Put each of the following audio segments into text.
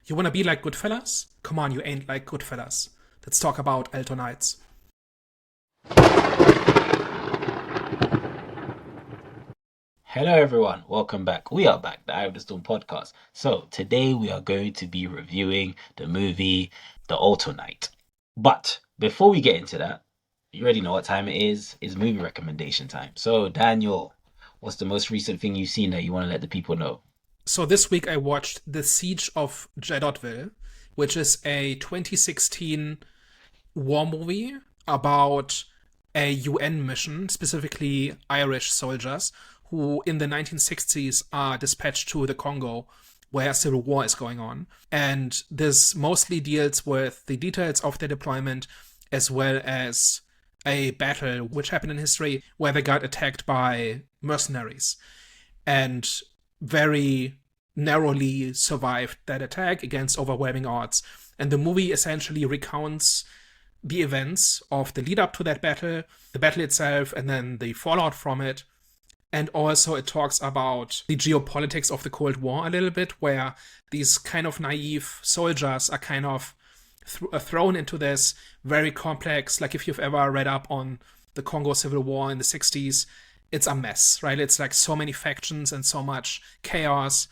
You wanna be like Goodfellas? Come on, you ain't like Goodfellas. Let's talk about Alto Knights. Hello, everyone. Welcome back. We are back, the Eye of the Storm podcast. So, today we are going to be reviewing the movie The Alto Knight. But before we get into that, you already know what time it is. It's movie recommendation time. So, Daniel, what's the most recent thing you've seen that you want to let the people know? So this week I watched The Siege of Jadotville, which is a 2016 war movie about a UN mission, specifically Irish soldiers, who in the 1960s are dispatched to the Congo, where a civil war is going on. And this mostly deals with the details of their deployment as well as a battle which happened in history where they got attacked by mercenaries and very narrowly survived that attack against overwhelming odds. And the movie essentially recounts the events of the lead up to that battle, the battle itself, and then the fallout from it. And also, it talks about the geopolitics of the Cold War a little bit, where these kind of naive soldiers are kind of thrown into this very complex, like if you've ever read up on the Congo Civil War in the 60s, it's a mess, right? It's like so many factions and so much chaos.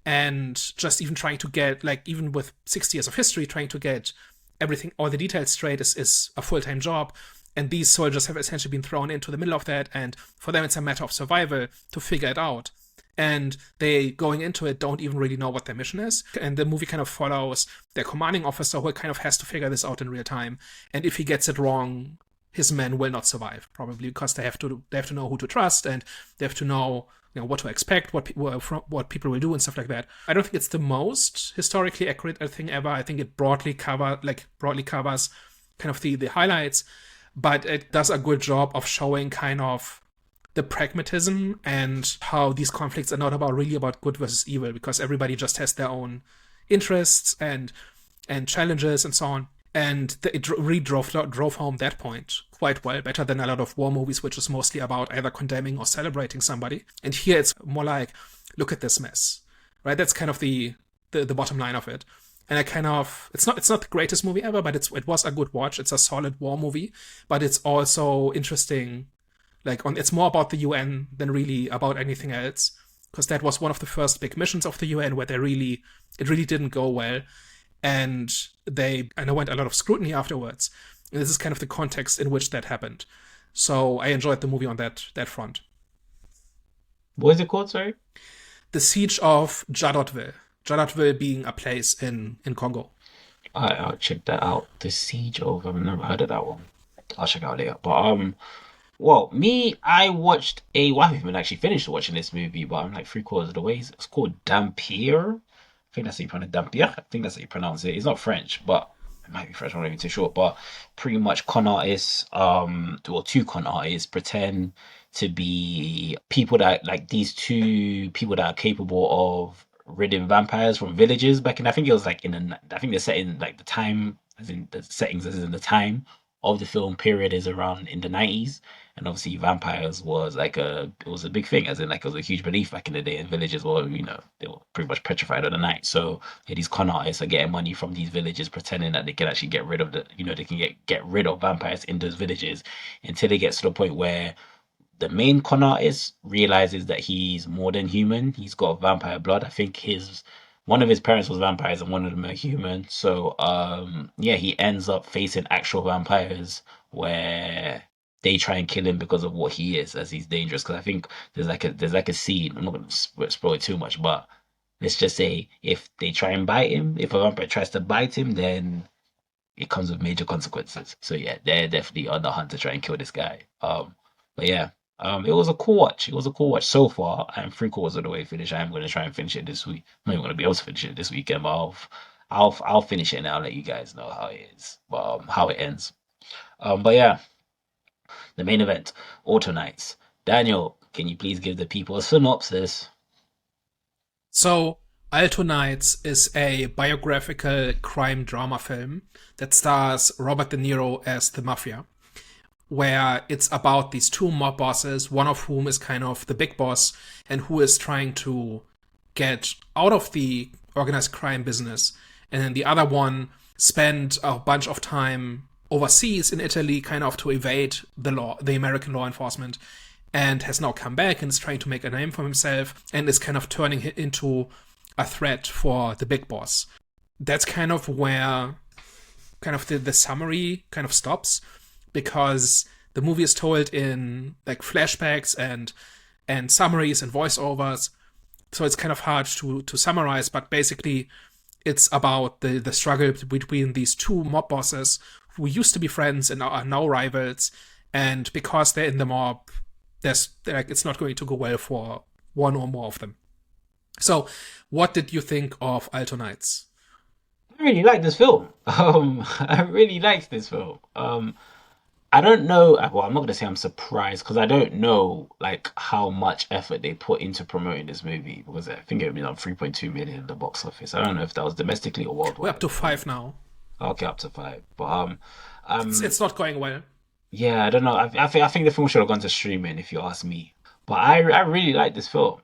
And just even trying to get, like, even with 60 years of history, trying to get everything, all the details straight is a full time job. And these soldiers have essentially been thrown into the middle of that. And for them, it's a matter of survival to figure it out. And they, going into it, don't even really know what their mission is. And the movie kind of follows their commanding officer who kind of has to figure this out in real time. And if he gets it wrong, his men will not survive, probably because they have to know who to trust, and they have to know, what to expect, what people will do and stuff like that. I don't think it's the most historically accurate thing ever. I think it broadly covers kind of the highlights, but it does a good job of showing kind of the pragmatism and how these conflicts are not really about good versus evil, because everybody just has their own interests and challenges and so on. And it really drove home that point quite well, better than a lot of war movies, which is mostly about either condemning or celebrating somebody. And here it's more like, look at this mess, right? That's kind of the bottom line of it. And I kind of, it's not the greatest movie ever, but it was a good watch. It's a solid war movie, but it's also interesting. It's more about the UN than really about anything else, because that was one of the first big missions of the UN where it really didn't go well, and they underwent a lot of scrutiny afterwards. And this is kind of the context in which that happened. So I enjoyed the movie on that front. What is it called, sorry? The Siege of Jadotville. Jadotville being a place in Congo. I'll check that out. The Siege of, I've never heard of that one. I'll check it out later. But, well, me, well, I haven't even actually finished watching this movie, but I'm like three-quarters of the way. It's called Dampier. I think that's how you pronounce it. Dampier. I think that's how you pronounce it. It's not French, but it might be French. I'm not even too sure. But pretty much con artists, or two con artists pretend to be people that, like, these two people that are capable of ridding vampires from villages back in, I think it was like I think they're set in like the time, as in the settings, as in the time of the film period is around in the 90s. And obviously vampires was it was a big thing, as in like it was a huge belief back in the day, and villages were, they were pretty much petrified of the night. So yeah, these con artists are getting money from these villages, pretending that they can actually get rid of they can get rid of vampires in those villages, until it gets to the point where the main con artist realizes that he's more than human. He's got vampire blood. I think his one of his parents was vampires and one of them are human. So yeah, he ends up facing actual vampires where they try and kill him because of what he is, as he's dangerous. Because I think there's like a scene. I'm not going to spoil it too much, but let's just say if they try and bite him, if a vampire tries to bite him, then it comes with major consequences. So yeah, they're definitely on the hunt to try and kill this guy. But yeah, it was a cool watch. It was a cool watch so far. I'm three-quarters of the way finished. I'm going to try and finish it this week. I'm not even going to be able to finish it this weekend, but I'll finish it and I'll let you guys know how it is, how it ends. But yeah, the main event, Auto Knights. Daniel, can you please give the people a synopsis? So, Alto Knights is a biographical crime drama film that stars Robert De Niro as the mafia, where it's about these two mob bosses, one of whom is kind of the big boss and who is trying to get out of the organized crime business. And then the other one spent a bunch of time overseas in Italy, kind of to evade the law, the American law enforcement, and has now come back and is trying to make a name for himself and is kind of turning it into a threat for the big boss. That's kind of where kind of the summary kind of stops, because the movie is told in like flashbacks and summaries and voiceovers, so it's kind of hard to summarize. But basically, it's about the struggle between these two mob bosses who used to be friends and are now rivals, and because they're in the mob, it's not going to go well for one or more of them. So, what did you think of Alto Knights? I really like this film. I really liked this film. I don't know. Well, I'm not gonna say I'm surprised because I don't know like how much effort they put into promoting this movie because I think it made on 3.2 million at the box office. I don't know if that was domestically or We're up worldwide. to five now. Okay, up to five. But It's not going well. yeah, I don't know. I think the film should have gone to streaming if you ask me. But I really like this film.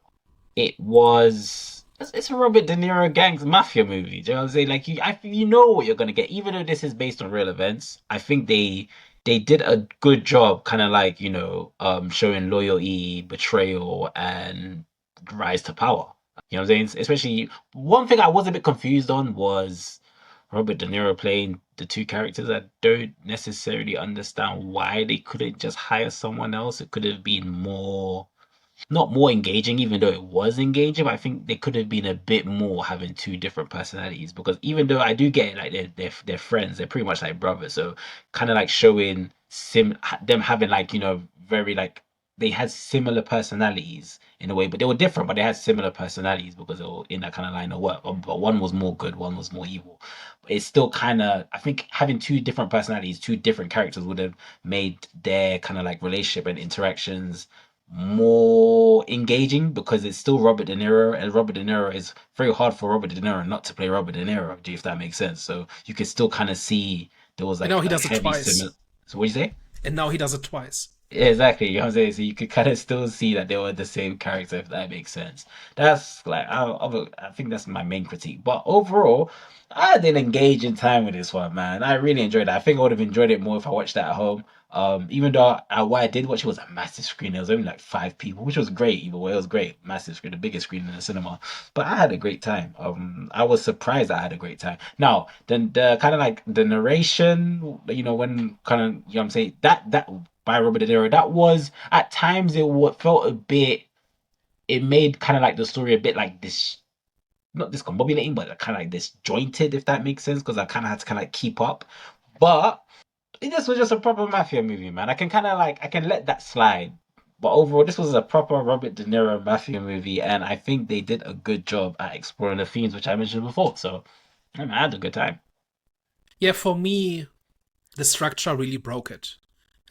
It's a Robert De Niro gangs mafia movie. Do you know what I'm saying? Like you know what you're gonna get, even though this is based on real events. I think they did a good job, kind of like showing loyalty, betrayal, and rise to power. You know what I'm saying? Especially one thing I was a bit confused on was Robert De Niro playing the two characters. I don't necessarily understand why they couldn't just hire someone else. It could have been more not more engaging, even though it was engaging, but I think they could have been a bit more having two different personalities. Because even though I do get it, like they're friends, they're pretty much like brothers. So kind of like showing them having like very like they had similar personalities in a way, but they were different. But they had similar personalities because they were in that kind of line of work. But one was more good, one was more evil. But it's still kind of I think having two different personalities, two different characters would have made their kind of like relationship and interactions more engaging because it's still Robert De Niro, and Robert De Niro is very hard for Robert De Niro not to play Robert De Niro, if that makes sense. So you could still kind of see there was And like now he a does it heavy similar. twice. So what do you say? And now he does it twice. Yeah, exactly. You know what I'm saying? So you could kind of still see that they were the same character, if that makes sense. That's like I think that's my main critique. But overall, I did engage in time with this one, man. I really enjoyed it. I think I would have enjoyed it more if I watched it at home. Even though what I did watch it was a massive screen. There was only like five people, which was great. Either way, it was great. Massive screen, the biggest screen in the cinema. But I had a great time. I was surprised I had a great time. Now, then the kind of like the narration, when kind of what I'm saying that by Robert De Niro. That was at times felt a bit. It made kind of like the story a bit like this, not discombobulating, but kind of like disjointed, if that makes sense, because I kind of had to kind of like keep up. But this was just a proper mafia movie, man. I can let that slide. But overall, this was a proper Robert De Niro mafia movie, and I think they did a good job at exploring the themes which I mentioned before. So, I had a good time. Yeah, for me, the structure really broke it.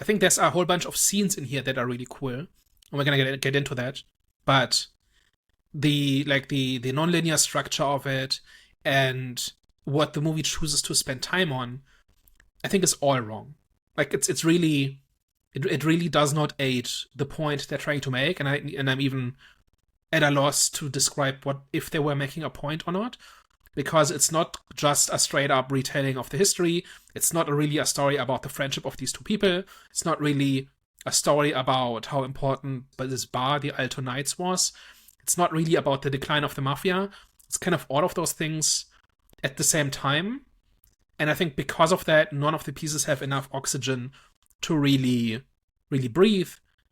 I think there's a whole bunch of scenes in here that are really cool, and we're gonna get into that. But the nonlinear structure of it and what the movie chooses to spend time on, I think is all wrong. Like it's really it really does not aid the point they're trying to make, and I'm even at a loss to describe what if they were making a point or not, because it's not just a straight up retelling of the history. It's not really a story about the friendship of these two people. It's not really a story about how important this bar, the Alto Knights, was. It's not really about the decline of the mafia. It's kind of all of those things at the same time. And I think because of that, none of the pieces have enough oxygen to really breathe.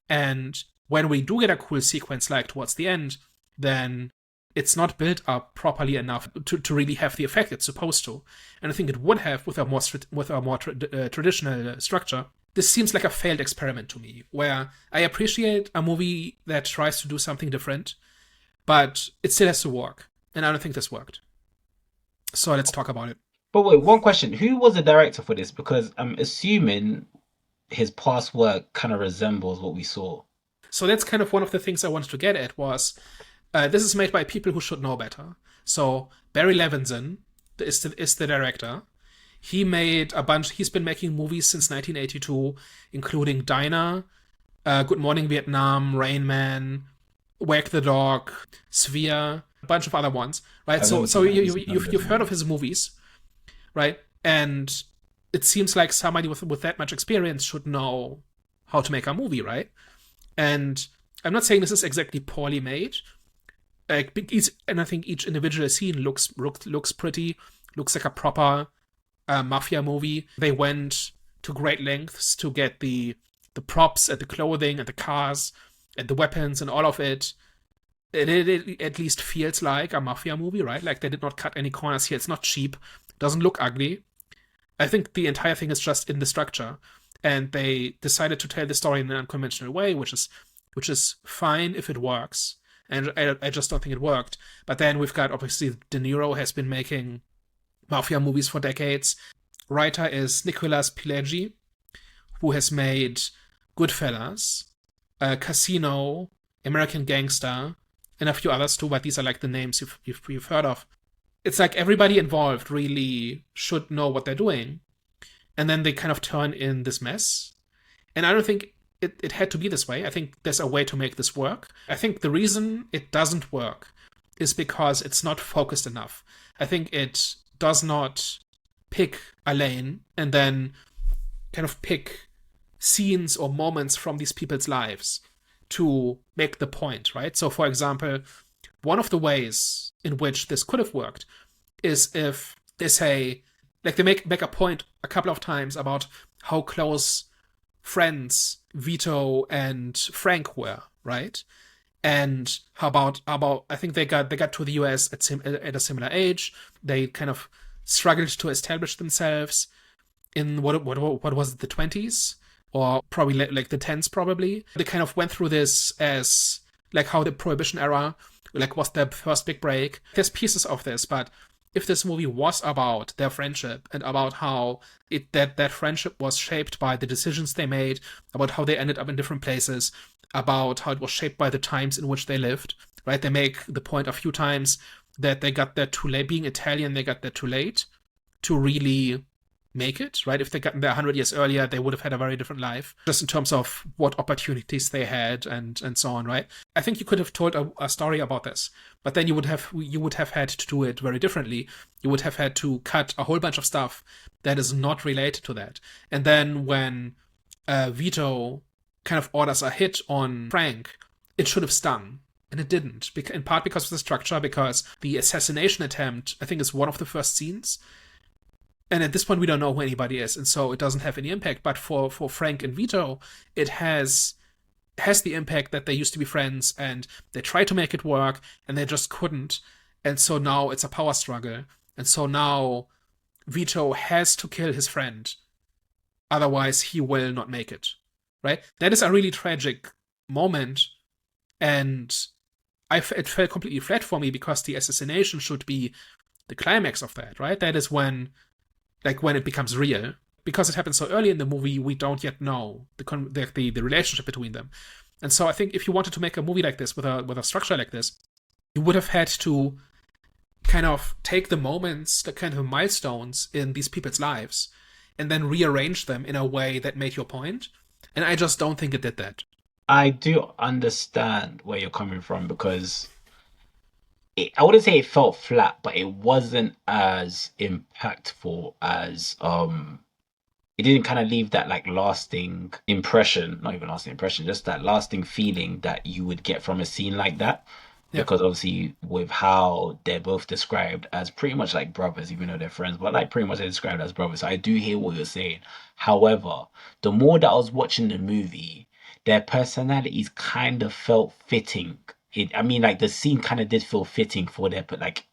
And when we do get a cool sequence like towards the end, then it's not built up properly enough to really have the effect it's supposed to. And I think it would have with a more traditional structure. This seems like a failed experiment to me, where I appreciate a movie that tries to do something different, but it still has to work. And I don't think this worked. So let's talk about it. But wait, one question: Who was the director for this? Because I'm assuming his past work kind of resembles what we saw. So that's kind of one of the things I wanted to get at was this is made by people who should know better. So Barry Levinson is the director. He made a bunch. He's been making movies since 1982, including Diner, Good Morning Vietnam, Rain Man, Wag the Dog, Sphere. a bunch of other ones, right? I've So never so seen I haven't seen none of those you've heard of movies. his movies, right? And it seems like somebody with that much experience should know how to make a movie, right? And I'm not saying this is exactly poorly made. And I think each individual scene looks pretty, looks like a proper mafia movie. They went to great lengths to get the props and the clothing and the cars and the weapons and all of it. It at least feels like a mafia movie, right? Like they did not cut any corners here. It's not cheap. It doesn't look ugly. I think the entire thing is just in the structure, and they decided to tell the story in an unconventional way, which is fine if it works. And I just don't think it worked. But then we've got obviously De Niro has been making mafia movies for decades. Writer is Nicolas Pileggi, who has made Goodfellas, Casino, American Gangster, and a few others too. But these are like the names you've heard of. It's like everybody involved really should know what they're doing, and then they kind of turn in this mess. And I don't think it had to be this way. I think there's a way to make this work. I think the reason it doesn't work is because it's not focused enough. I think it does not pick a lane and then kind of pick scenes or moments from these people's lives to make the point, right? So, for example, one of the ways in which this could have worked is if they say, like, they make a point a couple of times about how close friends Vito and Frank were, right? And how about I think they got to the US at a similar age. They kind of struggled to establish themselves in what was it, the 20s, or probably like the 10s probably. They kind of went through this as like how the Prohibition era like was their first big break. There's pieces of this, but if this movie was about their friendship and about how that friendship was shaped by the decisions they made, about how they ended up in different places, about how it was shaped by the times in which they lived, right? They make the point a few times that they got there too late. Being Italian, they got there too late to really make it, right? If they gotten there 100 years earlier, they would have had a very different life, just in terms of what opportunities they had and so on, right? I think you could have told a story about this, but then you would have had to do it very differently. You would have had to cut a whole bunch of stuff that is not related to that. And then when Vito kind of orders a hit on Frank, it should have stung. And it didn't, in part because of the structure, because the assassination attempt, I think, is one of the first scenes. And at this point, we don't know who anybody is, and so it doesn't have any impact. But for Frank and Vito, it has the impact that they used to be friends, and they tried to make it work, and they just couldn't. And so now it's a power struggle. And so now Vito has to kill his friend, otherwise he will not make it. Right? That is a really tragic moment, and it felt completely flat for me because the assassination should be the climax of that, right? That is when, like, when it becomes real. Because it happens so early in the movie, we don't yet know the relationship between them. And so I think if you wanted to make a movie like this with a structure like this, you would have had to kind of take the moments, the kind of milestones in these people's lives, and then rearrange them in a way that made your point. And I just don't think it did that. I do understand where you're coming from because I wouldn't say it felt flat, but it wasn't as impactful as it didn't kind of leave that like lasting impression, not even lasting impression, just that lasting feeling that you would get from a scene like that. Yeah. Because obviously, with how they're both described as pretty much like brothers, even though they're friends, but like pretty much they're described as brothers. So I do hear what you're saying. However, the more that I was watching the movie, their personalities kind of felt fitting. I mean, like the scene kind of did feel fitting for their, but like,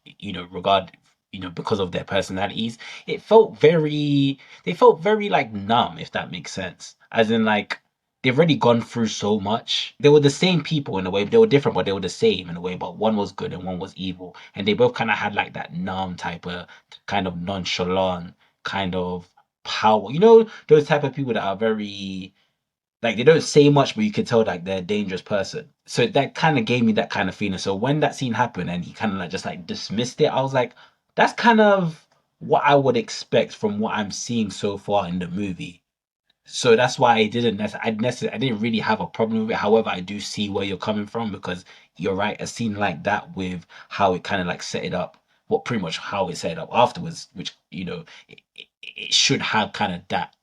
because of their personalities. They felt very like numb, if that makes sense. As in, like, they've already gone through so much. They were the same people in a way. They were different, but they were the same in a way. But one was good and one was evil. And they both kind of had like that numb type of kind of nonchalant kind of power. You know, those type of people that are very like they don't say much, but you can tell like they're a dangerous person. So that kind of gave me that kind of feeling. So when that scene happened and he kind of like just like dismissed it, I was like, that's kind of what I would expect from what I'm seeing so far in the movie. So that's why I didn't really have a problem with it. However, I do see where you're coming from because you're right, a scene like that with how it kind of like set it up, what pretty much how it set it up afterwards, which it should have kind of that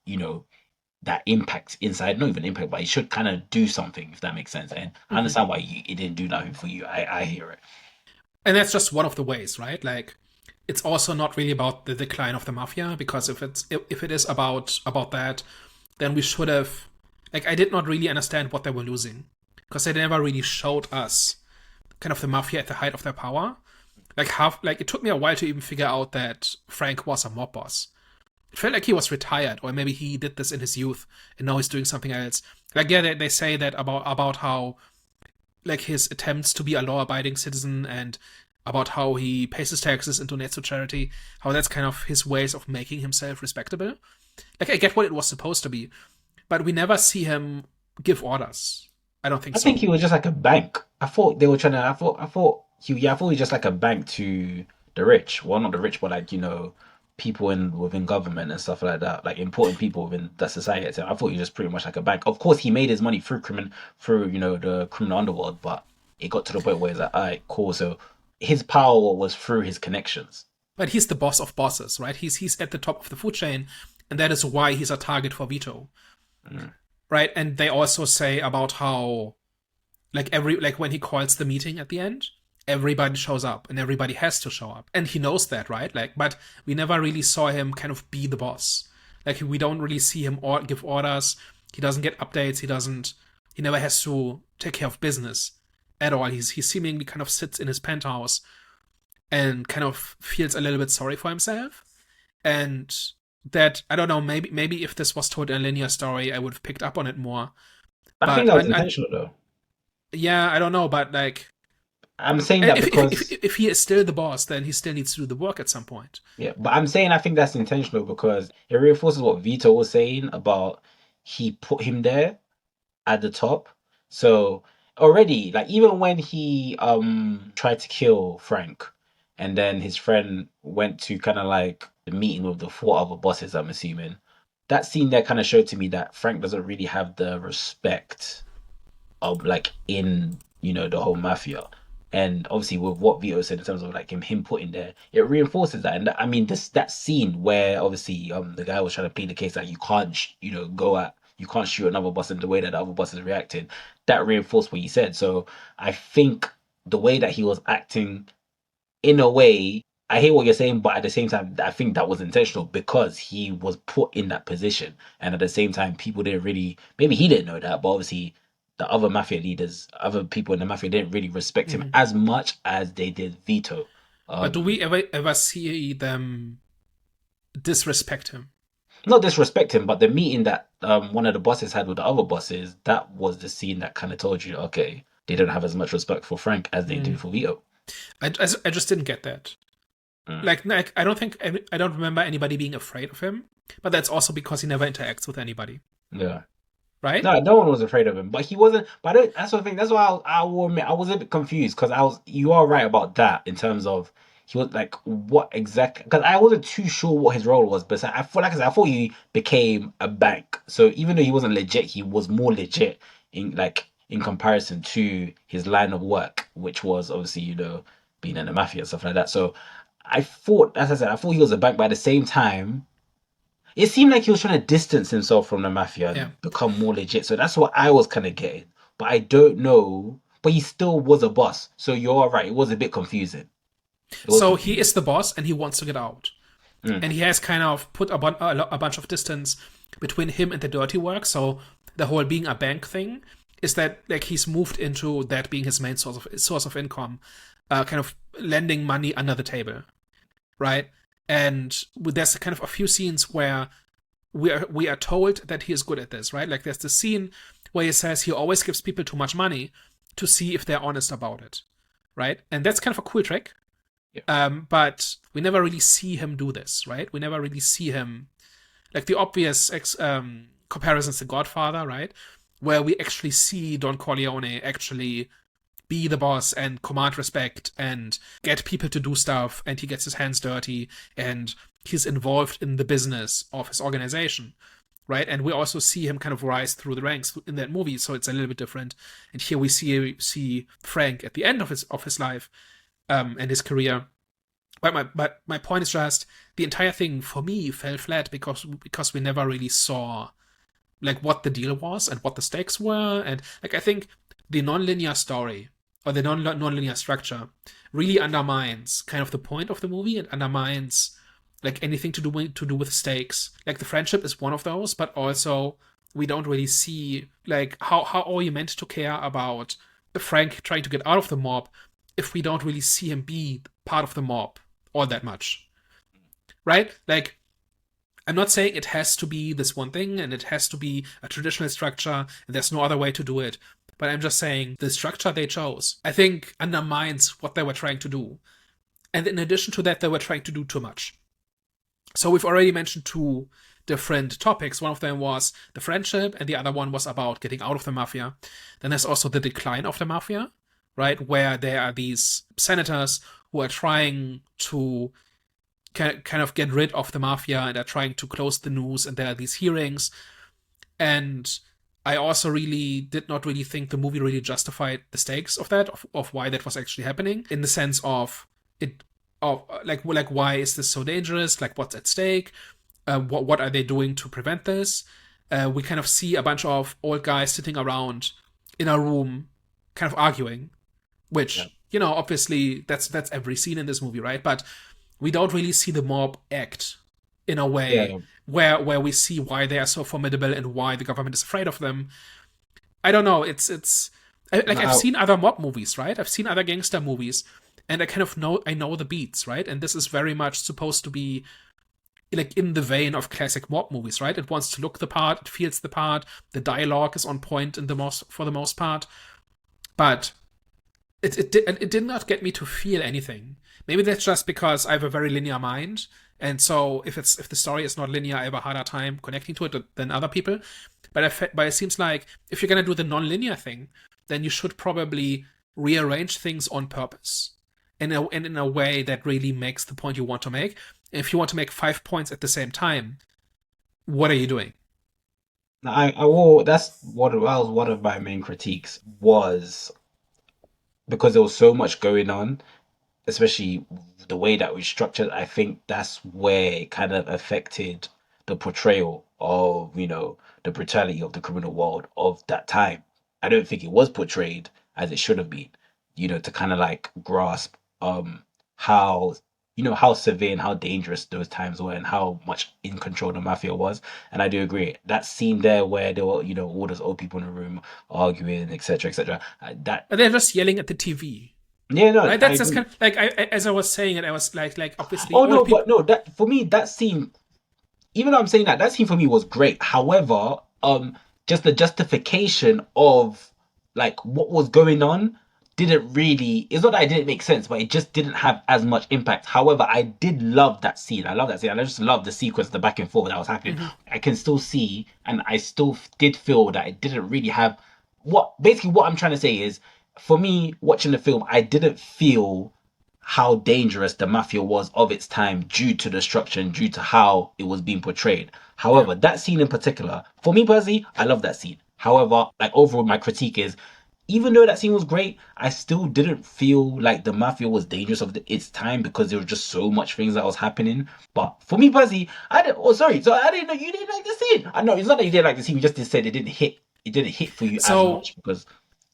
that impact inside, not even impact, but it should kind of do something, if that makes sense. And I Hmm. understand why it didn't do nothing for you. I hear it. And that's just one of the ways, right? Like, it's also not really about the decline of the mafia, because if it is about that, then we should have, like, I did not really understand what they were losing, because they never really showed us kind of the mafia at the height of their power. Like it took me a while to even figure out that Frank was a mob boss. It felt like he was retired, or maybe he did this in his youth and now he's doing something else. Like, yeah, they say that about how, like, his attempts to be a law-abiding citizen, and about how he pays his taxes and donates to charity, how that's kind of his ways of making himself respectable. Like, I get what it was supposed to be, but we never see him give orders. I don't think I think so. he was just like a bank. I thought they were trying to. I thought he was just like a bank to the rich. Well, not the rich, but like people in within government and stuff like that, like important people within the society. So I thought he was just pretty much like a bank. Of course, he made his money through the criminal underworld, but it got to the point where it's like, all right, cool. So his power was through his connections. But he's the boss of bosses, right? He's at the top of the food chain, and that is why he's a target for veto, Mm. right? And they also say about how, like when he calls the meeting at the end, everybody shows up and everybody has to show up, and he knows that, right? Like, but we never really saw him kind of be the boss. Like, we don't really see him give orders. He doesn't get updates. He never has to take care of business at all. He seemingly kind of sits in his penthouse and kind of feels a little bit sorry for himself. And that, I don't know, maybe if this was told in a linear story, I would have picked up on it more. I think But that was intentional though. yeah, I don't know. But like, I'm saying that because if he is still the boss, then he still needs to do the work at some point. yeah, but I'm saying I think that's intentional because it reinforces what Vito was saying about he put him there at the top. So already, like even when he tried to kill Frank, and then his friend went to kind of like the meeting with the four other bosses, I'm assuming that scene there kind of showed to me that Frank doesn't really have the respect of like in the whole mafia. And obviously with what Vito said in terms of like him putting there, it reinforces that. And I mean this that scene where obviously the guy was trying to plead the case that you can't you can't shoot another boss in the way that the other boss is reacting. That reinforced what he said. So I think the way that he was acting, in a way, I hear what you're saying, but at the same time, I think that was intentional because he was put in that position. And at the same time, people didn't really, maybe he didn't know that, but obviously the other mafia leaders, other people in the mafia didn't really respect him Mhm. as much as they did Vito. But do Um, we ever see them disrespect him? Not disrespect him, but the meeting that one of the bosses had with the other bosses, that was the scene that kind of told you, okay, they don't have as much respect for Frank as they do Mm. for Vito. I just didn't get that. Mm, Like, I don't remember anybody being afraid of him. But that's also because he never interacts with anybody, yeah. right? No, no one was afraid of him, but he wasn't. But that's the thing. That's why I will admit I was a bit confused because I was. You are right about that in terms of he was like what exactly? Because I wasn't too sure what his role was, but I feel like I said, I thought he became a bank. So even though he wasn't legit, he was more legit in comparison to his line of work, which was obviously being in the mafia and stuff like that. So I thought, as I said, I thought he was a bank, but at the same time. It seemed like he was trying to distance himself from the mafia Yeah. and become more legit. So that's what I was kind of getting. But I don't know. But he still was a boss. So you're right. It was a bit confusing. It was So he confusing. is the boss and he wants to get out. Mm, And he has kind of put a bunch of distance between him and the dirty work. So the whole being a bank thing is that, like, he's moved into that being his main source of income, kind of lending money under the table, right? And there's kind of a few scenes where we are told that he is good at this, right? Like, there's the scene where he says he always gives people too much money to see if they're honest about it, right? And that's kind of a cool trick. yeah. But we never really see him do this, right? We never really see him, like, the obvious comparisons to Godfather, right? Where we actually see Don Corleone actually be the boss and command respect and get people to do stuff, and he gets his hands dirty and he's involved in the business of his organization. right? And we also see him kind of rise through the ranks in that movie, so it's a little bit different. And here we see Frank at the end of his life, and his career. But my point is just the entire thing for me fell flat because we never really saw like what the deal was and what the stakes were, and like I think the nonlinear story or the nonlinear structure really undermines kind of the point of the movie and undermines like anything to do with stakes. Like the friendship is one of those, but also we don't really see like how are you meant to care about Frank trying to get out of the mob if we don't really see him be part of the mob all that much, right? Like I'm not saying it has to be this one thing and it has to be a traditional structure and there's no other way to do it. But I'm just saying the structure they chose, I think, undermines what they were trying to do. And in addition to that, they were trying to do too much. So we've already mentioned two different topics. One of them was the friendship, and the other one was about getting out of the mafia. Then there's also the decline of the mafia, right? Where there are these senators who are trying to kind of get rid of the mafia and are trying to close the news, and there are these hearings. And I also really did not really think the movie really justified the stakes of that, of why that was actually happening, in the sense of it, of like why is this so dangerous? Like what's at stake? What are they doing to prevent this? We kind of see a bunch of old guys sitting around in a room, kind of arguing, which obviously that's every scene in this movie, right? But we don't really see the mob act in a way where we see why they are so formidable and why the government is afraid of them. I don't know. I've seen other mob movies, right? I've seen other gangster movies, and I know the beats, right? And this is very much supposed to be like in the vein of classic mob movies, right? It wants to look the part, it feels the part, the dialogue is on point for the most part, but it did not get me to feel anything. Maybe that's just because I have a very linear mind, and so if the story is not linear, I have a harder time connecting to it than other people. But it seems like if you're gonna do the non-linear thing, then you should probably rearrange things on purpose, and in a way that really makes the point you want to make. If you want to make 5 points at the same time, what are you doing? I will. That was one of my main critiques, was because there was so much going on, especially the way that we structured. I think that's where it kind of affected the portrayal of, the brutality of the criminal world of that time. I don't think it was portrayed as it should have been, to kind of like grasp how how severe and how dangerous those times were and how much in control the mafia was. And I do agree. That scene there where there were, all those old people in the room arguing, etc., etc. That But they're just yelling at the TV. Yeah, no, Right? I That's agree. kind of like as I was saying it, I was like obviously Oh old no, people. but no, that for me, that scene, even though I'm saying that scene for me was great. However, just the justification of like what was going on didn't really. It's not that it didn't make sense, but it just didn't have as much impact. However, I did love that scene. I love that scene, and I just love the sequence, the back and forth that was happening. Mhm. I can still see, and I still did feel that it didn't really have what I'm trying to say is, for me watching the film, I didn't feel how dangerous the mafia was of its time due to the structure and due to how it was being portrayed. Yeah. However, that scene in particular, for me personally, I love that scene. However, like overall, my critique is, even though that scene was great, I still didn't feel like the mafia was dangerous of its time because there was just so much things that was happening. But for me personally, I didn't. Oh, sorry. So I didn't know you didn't like the scene. I know it's not that you didn't like the scene. You just said it didn't hit. It didn't hit for you as So much because.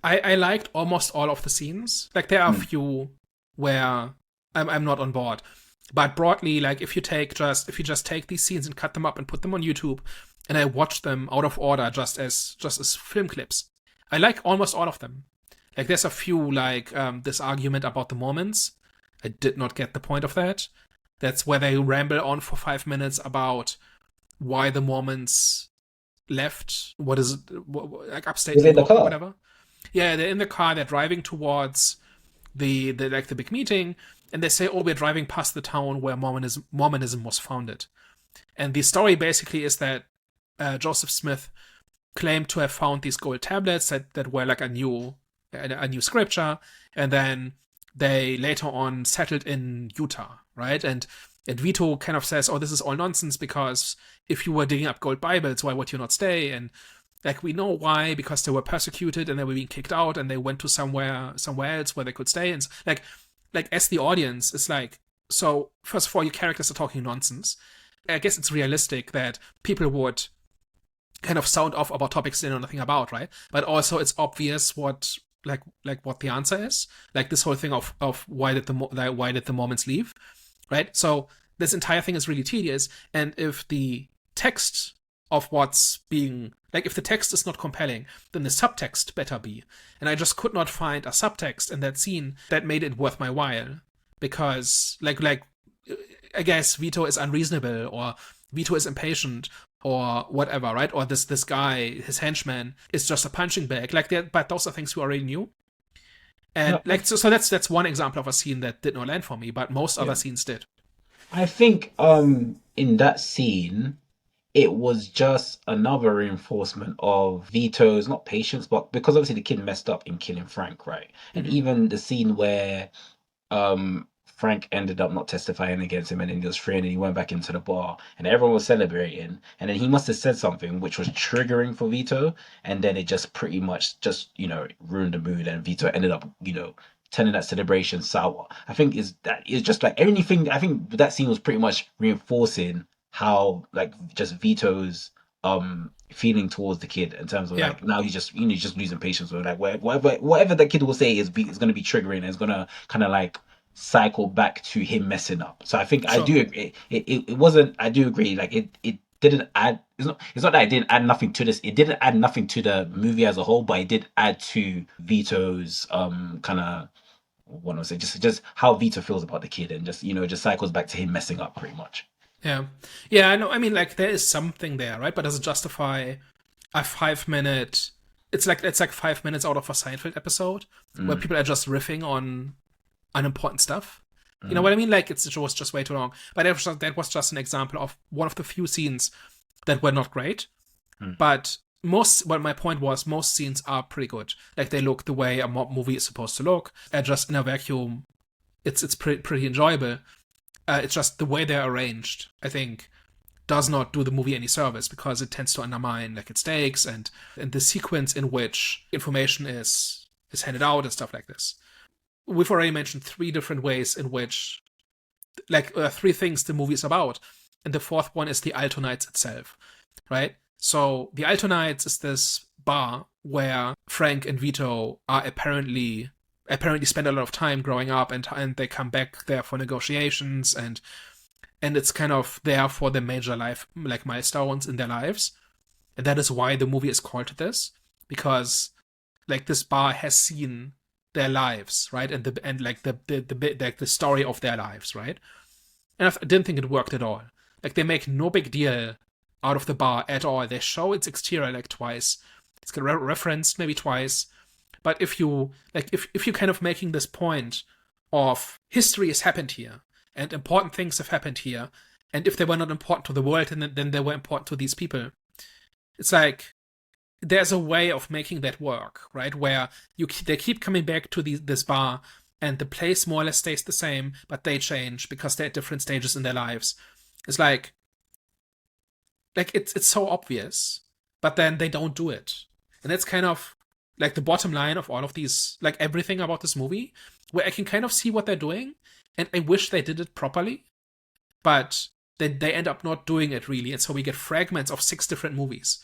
I liked almost all of the scenes. Like there are a Mm, few where I'm not on board. But broadly, like if you just take these scenes and cut them up and put them on YouTube, and I watch them out of order just as film clips, I like almost all of them. Like there's a few like this argument about the Mormons. I did not get the point of that. That's where they ramble on for 5 minutes about why the Mormons left. What is it? Like upstate was New it in the York or car? whatever. Yeah, they're in the car. They're driving towards the big meeting, and they say, "Oh, we're driving past the town where Mormonism was founded." And the story basically is that Joseph Smith claimed to have found these gold tablets that were like a new scripture, and then they later on settled in Utah, right? And And Vito kind of says, "Oh, this is all nonsense because if you were digging up gold Bibles, why would you not stay?" And like we know why, because they were persecuted and they were being kicked out, and they went to somewhere else where they could stay. And like as the audience, it's like, so first of all, your characters are talking nonsense. I guess it's realistic that people would kind of sound off about topics they know nothing about, right? But also it's obvious what what the answer is. Like this whole thing of why did the Mormons leave, right? So this entire thing is really tedious, and if the text of what's being if the text is not compelling, then the subtext better be. And I just could not find a subtext in that scene that made it worth my while, because I guess Vito is unreasonable, or Vito is impatient, or whatever, right? Or this guy, his henchman, is just a punching bag. But those are things we already knew. And No, so that's one example of a scene that did not land for me, but most yeah. other scenes did. I think in that scene it was just another reinforcement of Vito's not patience, but because obviously the kid messed up in killing Frank, right? And Hmm. even the scene where Frank ended up not testifying against him and then he was free and then he went back into the bar and everyone was celebrating and then he must have said something which was triggering for Vito and then it just pretty much just ruined the mood and Vito ended up turning that celebration sour. I think is that it's just like anything. I think that scene was pretty much reinforcing how like just Vito's feeling towards the kid in terms of Yeah, like now he's just he's just losing patience with like whatever that kid will say is going to be triggering and it's going to kind of like cycle back to him messing up. So I think I sure. do agree. It wasn't. I do agree. Like it didn't add. It's not that it didn't add nothing to this. It didn't add nothing to the movie as a whole, but it did add to Vito's kind of what I say, just how Vito feels about the kid, and just cycles back to him messing up pretty much. Yeah, yeah. I know. I mean, like there is something there, right? But does it justify a 5 minute? It's like 5 minutes out of a Seinfeld episode where Mm, people are just riffing on unimportant stuff. You know mm, what I mean? Like it was just way too long. But that was just an example of one of the few scenes that were not great. mm. But my point was, most scenes are pretty good. Like they look the way a mob movie is supposed to look. Just in a vacuum, it's pretty enjoyable. It's just the way they're arranged, I think, does not do the movie any service, because it tends to undermine like its stakes and the sequence in which information is handed out and stuff like this. We've already mentioned three different ways in which three things the movie is about, and the fourth one is the Alto Knights itself, right? So the Alto Knights is this bar where Frank and Vito are apparently spend a lot of time growing up, and they come back there for negotiations, and it's kind of there for the major life milestones in their lives, and that is why the movie is called this, because this bar has seen their lives, right, and the story of their lives, right. And I didn't think it worked at all. Like they make no big deal out of the bar at all. They show its exterior like twice. It's got referenced maybe twice. But if you kind of making this point of history has happened here and important things have happened here, and if they were not important to the world, then they were important to these people. It's like there's a way of making that work, right? Where they keep coming back to this bar, and the place more or less stays the same, but they change because they're at different stages in their lives. It's like it's so obvious, but then they don't do it, and it's kind of like the bottom line of all of these, like everything about this movie, where I can kind of see what they're doing, and I wish they did it properly, but they end up not doing it really, and so we get fragments of six different movies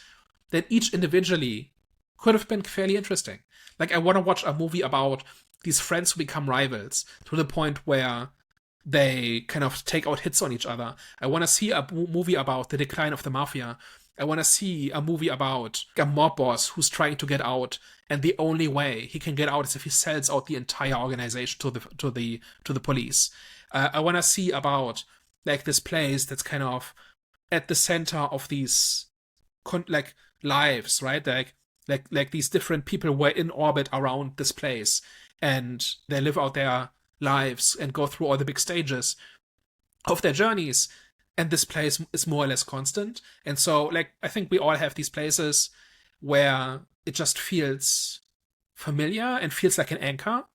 that each individually could have been fairly interesting. Like I want to watch a movie about these friends who become rivals to the point where they kind of take out hits on each other. I want to see a movie about the decline of the mafia. I want to see a movie about a mob boss who's trying to get out, and the only way he can get out is if he sells out the entire organization to the police. I want to see about this place that's kind of at the center of these lives, right? Like these different people were in orbit around this place, and they live out their lives and go through all the big stages of their journeys, and this place is more or less constant. And so I think we all have these places where it just feels familiar and feels like an anchor,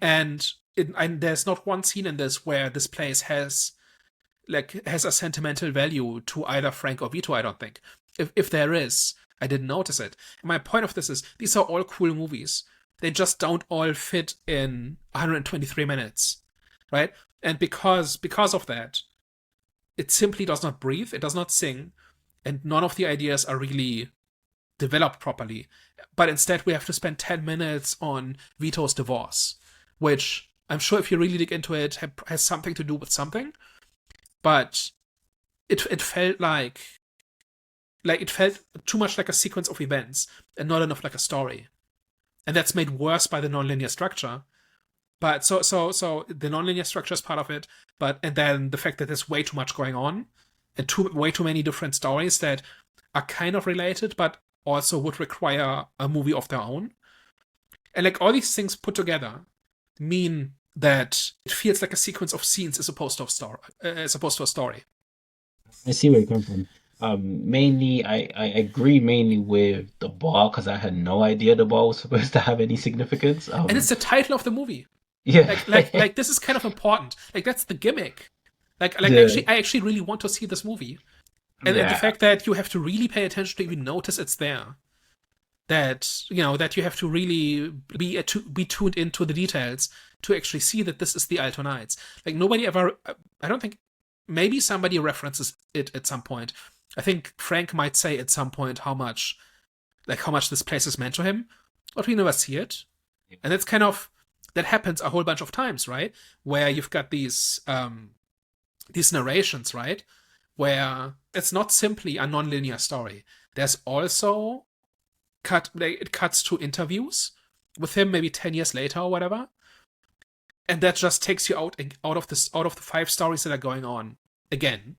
and there's not one scene in this where this place has like has a sentimental value to either Frank or Vito, I don't think. If there is, I didn't notice it. And my point of this is these are all cool movies. They just don't all fit in 123 minutes, right? And because of that, it simply does not breathe, it does not sing, and none of the ideas are really developed properly. But instead, we have to spend 10 minutes on Vito's divorce, which I'm sure if you really dig into it, has something to do with something. But it felt like it felt too much like a sequence of events and not enough like a story. And that's made worse by the nonlinear structure. But so the nonlinear structure is part of it, but and then the fact that there's way too much going on and way too many different stories that are kind of related, but also would require a movie of their own. And like all these things put together mean that it feels like a sequence of scenes as opposed to a story. I see where you come from. Mainly, I agree mainly with the bar because I had no idea the bar was supposed to have any significance. And it's the title of the movie. Yeah, Like this is kind of important. Like that's the gimmick. yeah, I actually really want to see this movie. And the yeah. fact that you have to really pay attention to even notice it's there. That that you have to really be tuned into the details to actually see that this is the Alto Knights. Like nobody ever, I don't think, maybe somebody references it at some point. I think Frank might say at some point how much this place is meant to him, but we never see it. And that's kind of that happens a whole bunch of times, right? Where you've got these narrations, right? Where it's not simply a non-linear story. There's also it cuts to interviews with him maybe 10 years later or whatever, and that just takes you out of the five stories that are going on again,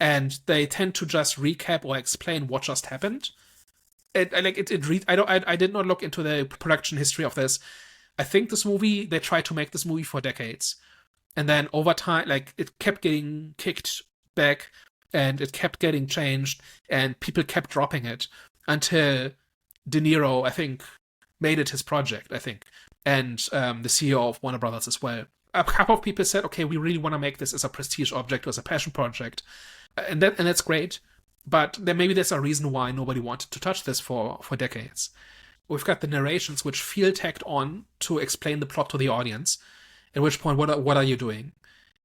and they tend to just recap or explain what just happened. I did not look into the production history of this. I think they tried to make this movie for decades, and then over time, like it kept getting kicked back, and it kept getting changed, and people kept dropping it until DeNiro, I think, made it his project, I think, and the CEO of Warner Brothers as well. A couple of people said, "Okay, we really want to make this as a prestige object or as a passion project," and that's great. But then maybe there's a reason why nobody wanted to touch this for decades. We've got the narrations which feel tacked on to explain the plot to the audience. At which point, what are you doing?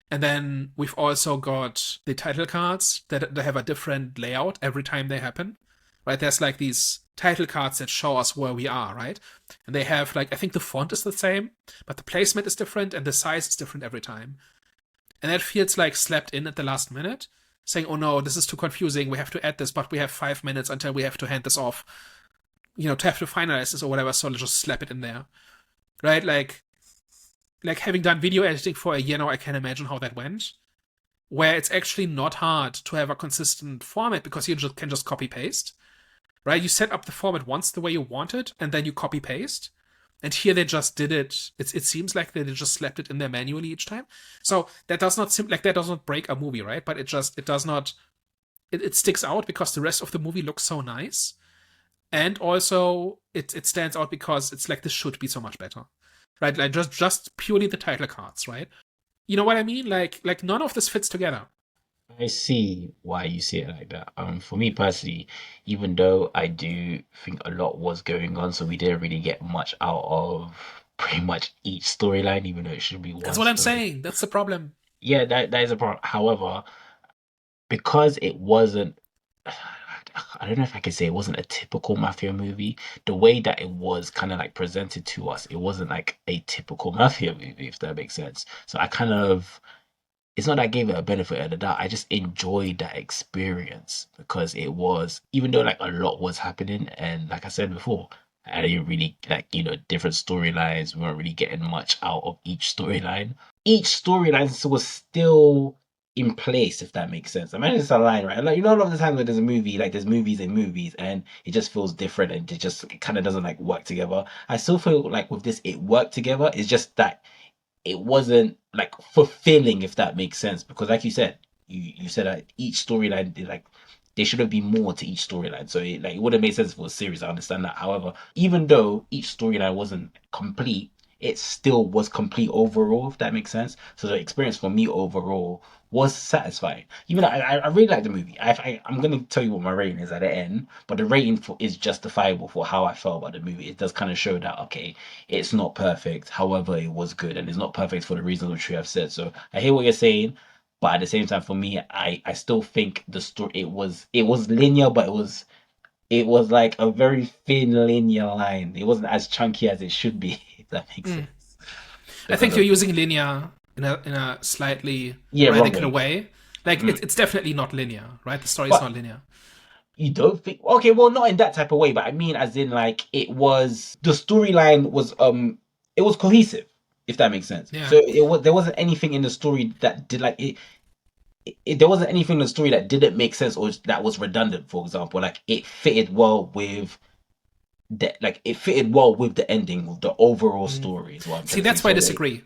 And then we've also got the title cards that they have a different layout every time they happen. Right? There's like these title cards that show us where we are, right? And they have like I think the font is the same, but the placement is different and the size is different every time. And that feels like slapped in at the last minute, saying, "Oh no, this is too confusing. We have to add this, but we have 5 minutes until we have to hand this off, to have to finalize this or whatever. So let's just slap it in there, right?" Like having done video editing for a year now, I can imagine how that went. Where it's actually not hard to have a consistent format because you can just copy paste, right? You set up the format once the way you want it, and then you copy paste. And here they just did it. It seems like they just slapped it in there manually each time. So that does not that does not break a movie, right? But it does not. It sticks out because the rest of the movie looks so nice, and also it stands out because it's like this should be so much better, right? Like just purely the title cards, right? You know what I mean? Like none of this fits together. I see why you see it like that. For me personally, even though I do think a lot was going on, so we didn't really get much out of pretty much each storyline, even though it should be That's one what I'm story. saying. That's the problem. Yeah, that is a problem. However, because it wasn't, I don't know if I could say it wasn't a typical mafia movie. The way that it was kind of like presented to us, it wasn't like a typical mafia movie, if that makes sense. So I kind of it's not that I gave it a benefit of the doubt. I just enjoyed that experience because it was, even though like a lot was happening, and like I said before, I didn't really like, different storylines. We weren't really getting much out of each storyline. Each storyline was still in place, if that makes sense. Imagine it's a line, right? Like, a lot of the time when there's a movie, like there's movies and movies, and it just feels different and it kind of doesn't like work together. I still feel like with this, it worked together. It's just that it wasn't like fulfilling, if that makes sense, because like you said, you said that each storyline like there should have been more to each storyline, so it would have made sense for a series. I understand that. However, even though each storyline wasn't complete, it still was complete overall, if that makes sense. So the experience for me overall was satisfying. Even though I really like the movie. I'm going to tell you what my rating is at the end, but the rating is justifiable for how I felt about the movie. It does kind of show that, okay, it's not perfect. However, it was good, and it's not perfect for the reasons which we have said. So I hear what you're saying, but at the same time, for me, I still think the story, it was linear, but it was like a very thin linear line. It wasn't as chunky as it should be, if that makes Mm. sense. I Because think you're of using linear in a slightly yeah, wrong radical way. way. Like Mm. it's definitely not linear, right? The story is But not linear. you don't think okay, well not in that type of way, but I mean as in like the storyline was cohesive, if that makes sense. Yeah. So there wasn't anything in the story that did like there wasn't anything in the story that didn't make sense or that was redundant, for example. Like it fitted well with the ending, with the overall Mm. story is what I'm See, trying to say. that's why I So disagree.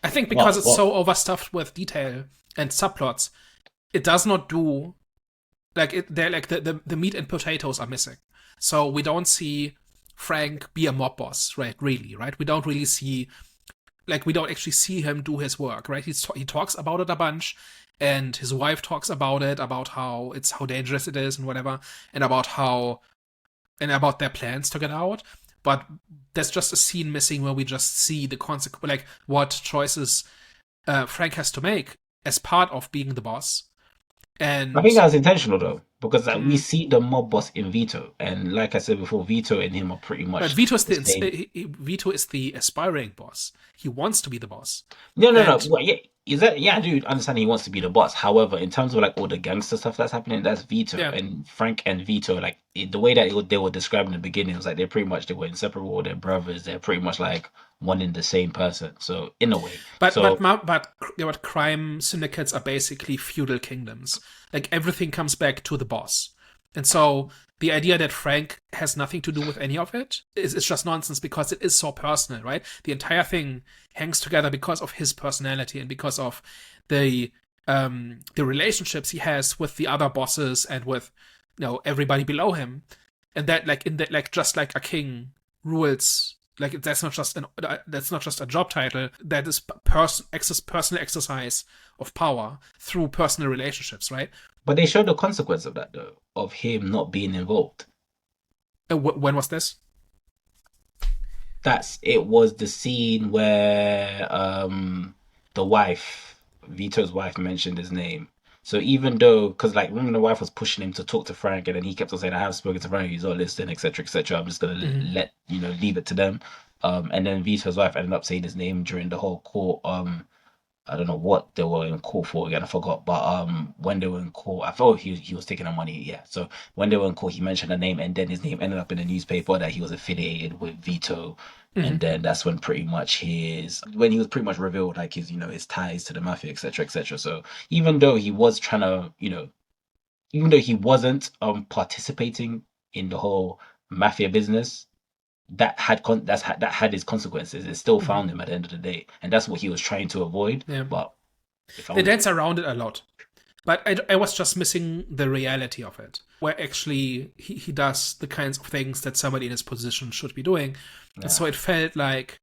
I think because well, it's well, so overstuffed with detail and subplots, it does not do like it. They're like the meat and potatoes are missing. So we don't see Frank be a mob boss, right? Really, right? We don't really see like we don't actually see him do his work, right? He talks about it a bunch, and his wife talks about it, about how dangerous it is and whatever, and about their plans to get out. But there's just a scene missing where we just see the consequence, like what choices Frank has to make as part of being the boss. I think And that's intentional though, because like, we mm, see the mob boss in Vito, and like I said before, Vito and him are pretty but much Vito's the same. Vito is the aspiring boss. He wants to be the boss, No, no, no. and Well, yeah, is that yeah? I do understand he wants to be the boss. However, in terms of like all the gangster stuff that's happening, that's Vito yeah. and Frank and Vito. Like the way that they were described in the beginning was like they were inseparable. They're brothers. They're pretty much like one and the same person. So in a way, But so but ma- but but crime syndicates are basically feudal kingdoms. Like everything comes back to the boss, and so the idea that Frank has nothing to do with any of it is just nonsense because it is so personal, right? The entire thing hangs together because of his personality and because of the relationships he has with the other bosses and with everybody below him, and that like in that like just like a king rules like that's not just a job title. That is personal exercise of power through personal relationships, right? but they showed the consequence of that though, of him not being involved. When was this? That's it was the scene where the wife, Vito's wife, mentioned his name. So even though, because like remember the wife was pushing him to talk to Frank, and then he kept on saying, "I have spoken to Frank, he's not listening, etc., etc. I'm just gonna Mm-hmm. let leave it to them." And then Vito's wife ended up saying his name during the whole court. I don't know what they were in court for again. I forgot. But when they were in court, I thought he was taking the money. Yeah. So when they were in court, he mentioned a name, and then his name ended up in the newspaper that he was affiliated with Vito. Mm-hmm. And then that's when pretty much when he was pretty much revealed like his ties to the mafia, etc., etc. So even though he was trying to, even though he wasn't participating in the whole mafia business, that had its consequences. It still Mm-hmm. found him at the end of the day, and that's what he was trying to avoid. Yeah, But if I they was, dance around it a lot, but I was just missing the reality of it, where actually he does the kinds of things that somebody in his position should be doing, and yeah, so it felt like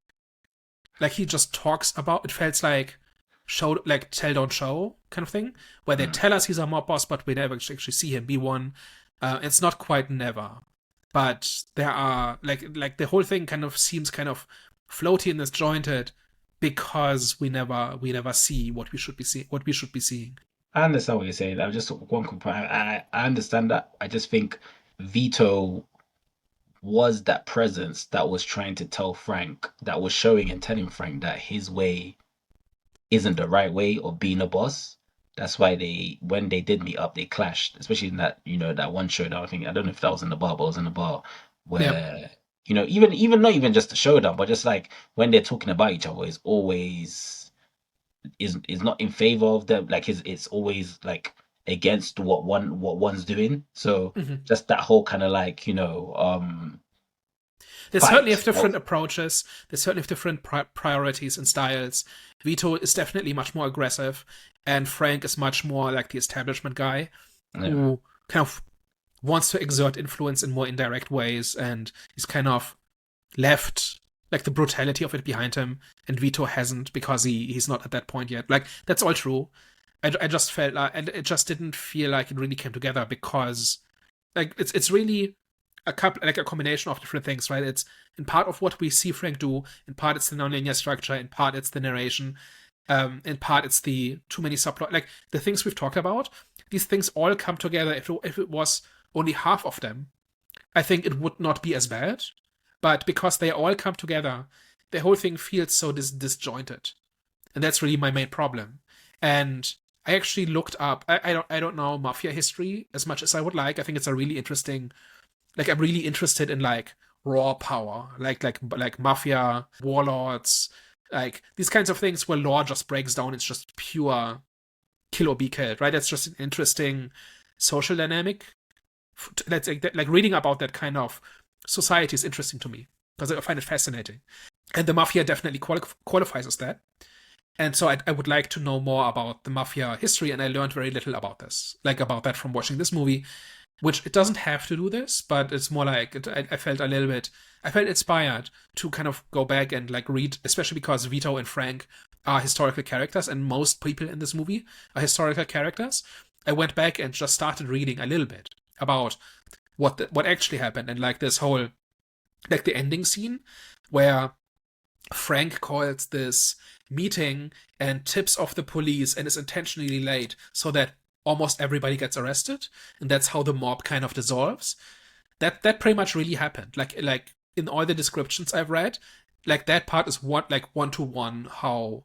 he just talks about. It felt like show like tell don't show kind of thing, where they mm, tell us he's a mob boss, but we never actually see him be one. It's not quite never, but there are like the whole thing kind of seems kind of floaty and disjointed because we never see what we should be seeing. I understand what you're saying. I just one quick point. I understand that. I just think Vito was that presence that was trying to tell Frank, that was showing and telling Frank that his way isn't the right way of being a boss. That's why when they did meet up, they clashed, especially in that, that one showdown. I don't know if that was in the bar, but it was in the bar Yeah. where, even not even just the showdown, but just like when they're talking about each other, is always is not in favor of them. Like it's always like against what one's doing. So Mhm. just that whole kind of like, They certainly have fight. different approaches. They certainly have different priorities and styles. Vito is definitely much more aggressive, and Frank is much more like the establishment guy Yeah. who kind of wants to exert influence in more indirect ways, and he's kind of left like the brutality of it behind him, and Vito hasn't because he's not at that point yet. Like that's all true. I just felt like, and it just didn't feel like it really came together because like it's really a couple like a combination of different things, right? It's in part of what we see Frank do, in part it's the nonlinear structure, in part it's the narration, in part it's the too many subplot, like the things we've talked about. These things all come together. If it was only half of them, I think it would not be as bad. But because they all come together, the whole thing feels so disjointed, and that's really my main problem. And I actually looked up. I don't know mafia history as much as I would like. I think it's a really interesting. Like I'm really interested in like raw power, like mafia warlords, like these kinds of things where law just breaks down. It's just pure kill or be killed, right? That's just an interesting social dynamic. That's like reading about that kind of society is interesting to me because I find it fascinating, and the mafia definitely qualifies as that. And so I would like to know more about the mafia history, and I learned very little about this, like about that from watching this movie, which it doesn't have to do this, but it's more like I felt a little bit, I felt inspired to kind of go back and like read, especially because Vito and Frank are historical characters, and most people in this movie are historical characters. I went back and just started reading a little bit about what actually happened, and like this whole like the ending scene where Frank calls this meeting and tips off the police and is intentionally late so that almost everybody gets arrested, and that's how the mob kind of dissolves. That pretty much really happened. Like in all the descriptions I've read, like that part is what like one to one how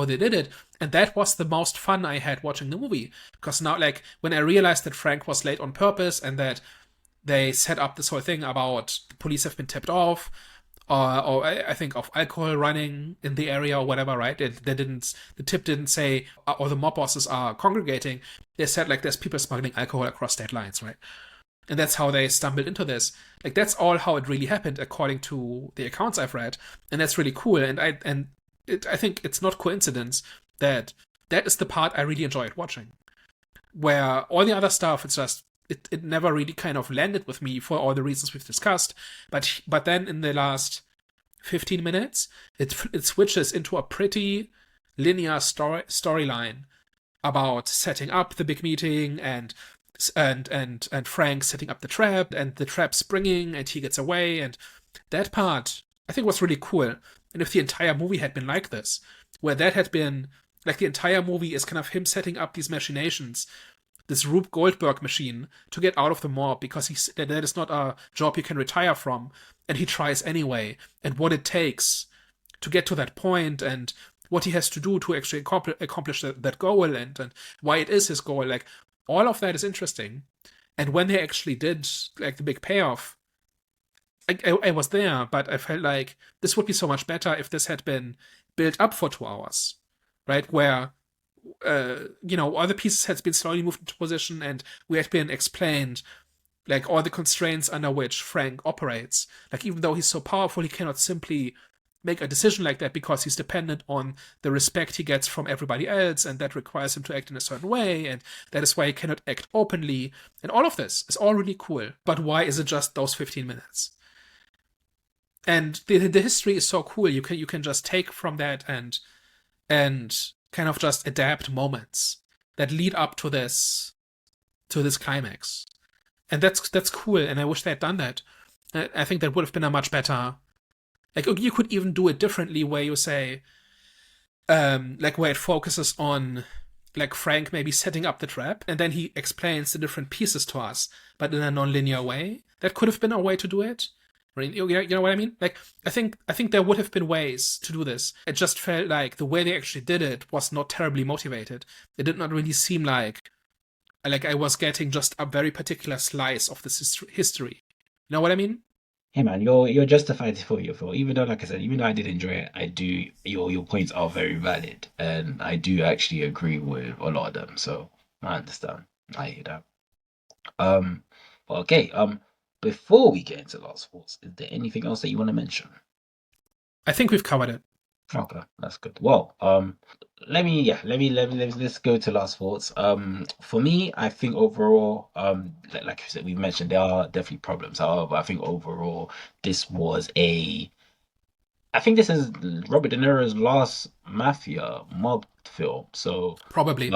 they did it. And that was the most fun I had watching the movie. Because now like when I realized that Frank was late on purpose and that they set up this whole thing about the police have been tipped off, or I think of alcohol running in the area or whatever, right? They didn't, the tip didn't say, or the mob bosses are congregating. They said like there's people smuggling alcohol across state lines, right? And that's how they stumbled into this. Like that's all how it really happened, according to the accounts I've read, and that's really cool. I think it's not coincidence that that is the part I really enjoyed watching. Where all the other stuff, it's just it never really kind of landed with me for all the reasons we've discussed. But then in the last 15 minutes, it switches into a pretty linear storyline about setting up the big meeting and Frank setting up the trap and the trap springing and he gets away, and that part I think was really cool. And if the entire movie had been like this, where that had been like the entire movie is kind of him setting up these machinations, this Rube Goldberg machine to get out of the mob because that is not a job he can retire from, and he tries anyway, and what it takes to get to that point, and what he has to do to actually accomplish that goal, and why it is his goal. Like all of that is interesting, and when they actually did like the big payoff, I was there, but I felt like this would be so much better if this had been built up for 2 hours, right? Where all the pieces had been slowly moved into position, and we had been explained like all the constraints under which Frank operates. Like even though he's so powerful, he cannot simply make a decision like that because he's dependent on the respect he gets from everybody else, and that requires him to act in a certain way, and that is why he cannot act openly. And all of this is all really cool. But why is it just those 15 minutes? And the history is so cool. You can just take from that and kind of just adapt moments that lead up to this climax. And that's cool, and I wish they had done that. I think that would have been a much better, like you could even do it differently where you say like where it focuses on like Frank maybe setting up the trap and then he explains the different pieces to us, but in a non-linear way. That could have been a way to do it. Right? You know what I mean? Like I think there would have been ways to do this. It just felt like the way they actually did it was not terribly motivated. It did not really seem like I was getting just a very particular slice of this history. You know what I mean? Hey man, you're justified for your thought. Even though, like I said, even though I did enjoy it, I do your points are very valid, and I do actually agree with a lot of them. So I understand. I hear that. Um, but okay. Before we get into last thoughts, is there anything else that you want to mention? I think we've covered it. Okay, that's good. Well, let's go to last thoughts. For me, I think overall, like you said, we mentioned there are definitely problems. However, I think overall, this was a I think this is Robert De Niro's last mafia mob film. So, Probably.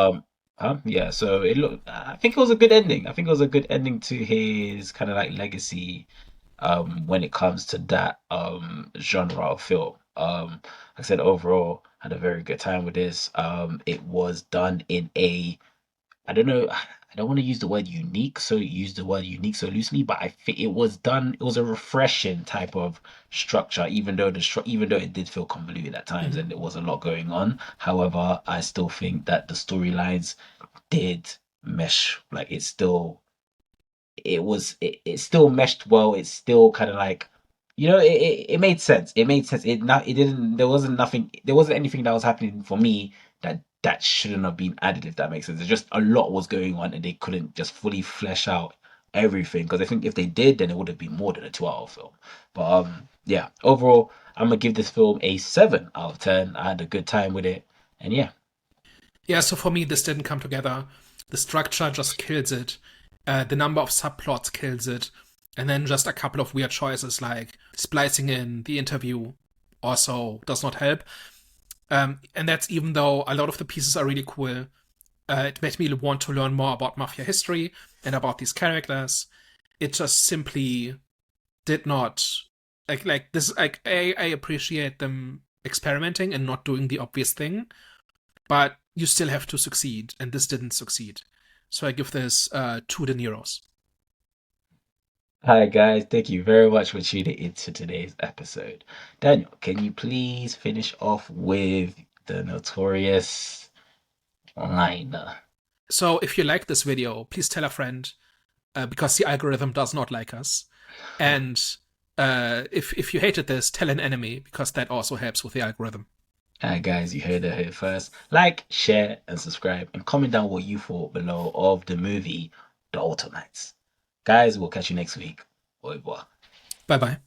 Yeah, so it looked. I think it was a good ending. I think it was a good ending to his kind of like legacy. When it comes to that genre of film. Like I said, overall, had a very good time with this. It was done in a, I don't know, I don't want to use the word unique, so use the word unique so loosely, but I think it was done. It was a refreshing type of structure, even though even though it did feel convoluted at times Mhm. and there was a lot going on. However, I still think that the storylines did mesh. Like it still meshed well. It's still kind of like, it made sense. It made sense. It didn't, there wasn't anything that was happening for me that shouldn't have been added, if that makes sense. It's just a lot was going on and they couldn't just fully flesh out everything, because I think if they did, then it would have been more than a 2-hour film. But yeah, overall, I'm gonna give this film a 7 out of 10. I had a good time with it, and yeah. Yeah, so for me, this didn't come together. The structure just kills it. The number of subplots kills it. And then just a couple of weird choices like splicing in the interview also does not help. And that's even though a lot of the pieces are really cool. It made me want to learn more about mafia history and about these characters. It just simply did not like this. Like I appreciate them experimenting and not doing the obvious thing, but you still have to succeed, and this didn't succeed. So I give this 2 DeNiros. Hi guys, thank you very much for tuning into today's episode. Daniel, can you please finish off with the notorious line? So if you like this video, please tell a friend because the algorithm does not like us. And if you hated this, tell an enemy because that also helps with the algorithm. Alright guys, you heard it here first. Like, share, and subscribe, and comment down what you thought below of the movie The Alto Knights. Guys, we'll catch you next week. Au revoir. Bye bye.